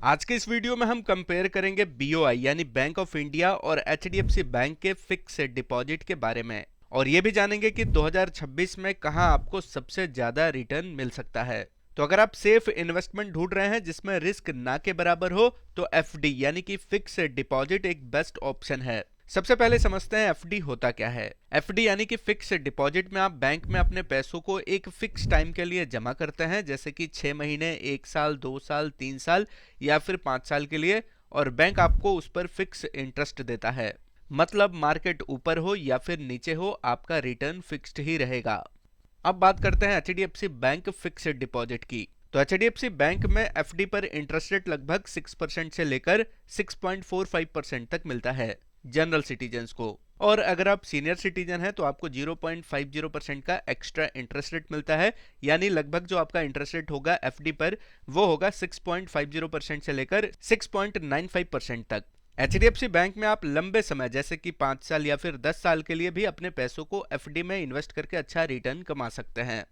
आज के इस वीडियो में हम कंपेयर करेंगे बीओआई यानी बैंक ऑफ इंडिया और एचडीएफसी बैंक के फिक्स डिपॉजिट के बारे में। और ये भी जानेंगे कि 2026 में कहां आपको सबसे ज्यादा रिटर्न मिल सकता है। तो अगर आप सेफ इन्वेस्टमेंट ढूंढ रहे हैं जिसमें रिस्क ना के बराबर हो तो एफडी यानी कि फिक्स डिपॉजिट एक बेस्ट ऑप्शन है। सबसे पहले समझते हैं एफडी होता क्या है। एफडी यानी कि फिक्स डिपॉजिट में आप बैंक में अपने पैसों को एक फिक्स टाइम के लिए जमा करते हैं, जैसे कि 6 महीने, 1 साल, 2 साल, 3 साल या फिर 5 साल के लिए, और बैंक आपको उस पर फिक्स इंटरेस्ट देता है। मतलब मार्केट ऊपर हो या फिर नीचे हो, आपका रिटर्न फिक्स्ड ही रहेगा। अब बात करते हैं एचडीएफसी बैंक फिक्स्ड डिपॉजिट की। तो एचडीएफसी बैंक में एफडी पर इंटरेस्ट रेट लगभग 6% से लेकर 6.45% तक मिलता है जनरल सिटीजन्स को। और अगर आप सीनियर सिटीजन हैं तो आपको 0.50% का एक्स्ट्रा इंटरेस्ट रेट मिलता है, यानी लगभग जो आपका इंटरेस्ट रेट होगा एफडी पर वो होगा 6.50% से लेकर 6.95% तक। एचडीएफसी बैंक में आप लंबे समय जैसे कि 5 साल या फिर 10 साल के लिए भी अपने पैसों को एफडी में इन्वेस्ट करके अच्छा रिटर्न कमा सकते हैं।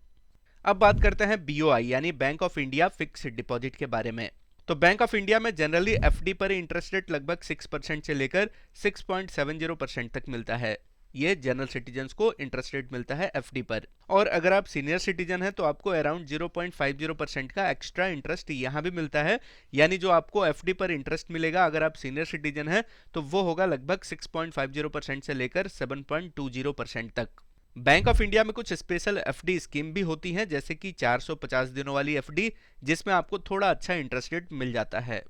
अब बात करते हैं बीओआई यानी bank of India fix deposit के बारे में। तो बैंक ऑफ इंडिया में जनरली एफडी पर इंटरेस्ट रेट लगभग 6% से लेकर 6.70% तक मिलता है। ये जनरल सिटीजन्स को इंटरेस्ट रेट मिलता है एफडी पर। और अगर आप सीनियर सिटीजन हैं तो आपको अराउंड 0.50% का एक्स्ट्रा इंटरेस्ट यहाँ भी मिलता है, यानी जो आपको एफडी पर इंटरेस्ट मिलेगा अगर आप सीनियर सिटीजन हैं तो वो होगा लगभग 6.50% से लेकर 7.20% तक। बैंक ऑफ इंडिया में कुछ स्पेशल एफडी स्कीम भी होती हैं, जैसे कि 450 दिनों वाली एफडी, जिसमें आपको थोड़ा अच्छा इंटरेस्ट रेट मिल जाता है।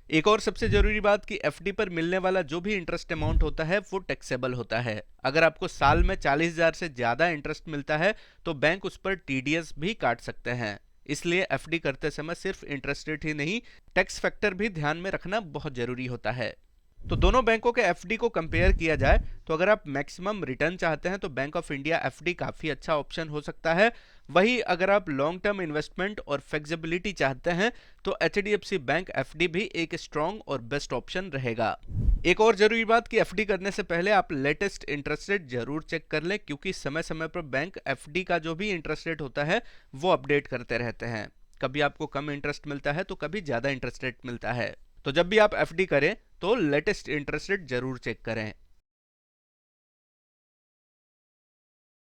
एक और सबसे जरूरी बात कि एफडी पर मिलने वाला जो भी इंटरेस्ट अमाउंट होता है वो टैक्सेबल होता है। अगर आपको साल में 40,000 से ज्यादा इंटरेस्ट मिलता है तो बैंक उस पर टीडीएस भी काट सकते हैं। इसलिए एफडी करते समय सिर्फ इंटरेस्ट रेट ही नहीं, टैक्स फैक्टर भी ध्यान में रखना बहुत जरूरी होता है। तो दोनों बैंकों के एफडी को कंपेयर किया जाए तो अगर आप मैक्सिमम रिटर्न चाहते हैं तो बैंक ऑफ इंडिया एफडी काफी अच्छा ऑप्शन हो सकता है। वहीं अगर आप लॉन्ग टर्म इन्वेस्टमेंट और फ्लेक्सिबिलिटी चाहते हैं तो एचडीएफसी बैंक एफडी भी एक स्ट्रॉन्ग और बेस्ट ऑप्शन रहेगा। एक और जरूरी बात कि एफडी करने से पहले आप लेटेस्ट इंटरेस्ट रेट जरूर चेक कर लें, क्योंकि समय समय पर बैंक एफडी का जो भी इंटरेस्ट रेट होता है वो अपडेट करते रहते हैं। कभी आपको कम इंटरेस्ट मिलता है तो कभी ज्यादा इंटरेस्ट रेट मिलता है। तो जब भी आप एफडी करें तो लेटेस्ट इंटरेस्ट रेट जरूर चेक करें।